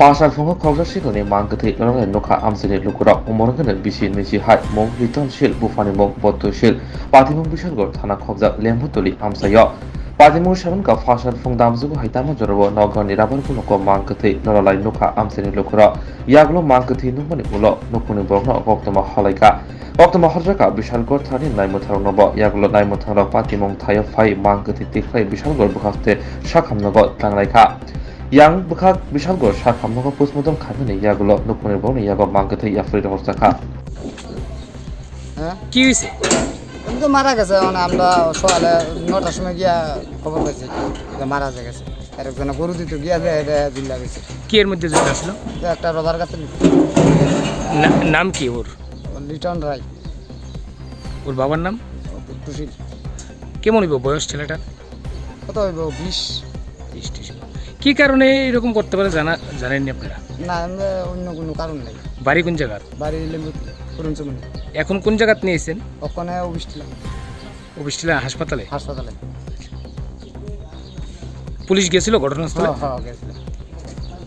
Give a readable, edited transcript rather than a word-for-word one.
Fasal fungo khawja sikoni mangkati lorong nokha amsini lukura umorgana bisi nichi hai mong return shil bufani mong botto shil patimong bishalgor thana khawja lembutoli amsayo Padimur Shaman ka fasal fung damzugo haitama jorobo nogon nirabar kunoko mangkati loralai nokha amsini lukura yaglo mangkati numani ulo nokuni borno goktoma halaika Oktoma harjaka bishalgor thani naimutharong nobo yaglo naimutharong patimong thayo phai mangkati tiklai bishalgor bukhaste shakhamnogo tanglaika Yang bukhak bishalgor shakhamnogo postmortem khamene yaglo nokuni borno yago mangkati yafri horsaka কি হয়েছে? কিন্তু মারা গেছে মানে আমরা সকালে 9টার সময় গিয়া খবর পাইছি যে মারা গেছে আর একজনে গরু দিতে গিয়া যে এটা জিল্লা গেছে কি এর মধ্যে জড়িত ছিল? একটা রোজার কাছে নাম কি ওর? লিটন রায় ওর বাবার নাম? টুসিল কেমন হইব বয়স ছেলেটার? কত হইব 20 কি কারণে এরকম করতে পারে জানেননি আপনারা? না অন্য কোনো কারণ নাই বাড়ি কোন জায়গার? বাড়ি লেম্বু পুরনচমনি এখন কোন জায়গাতে নিয়েছেন? ওখানে অবস্থিলাম অবশ্যই হাসপাতালে। হাসপাতালে পুলিশ গেছিল ঘটনাস্থলে? হ্যাঁ গেছে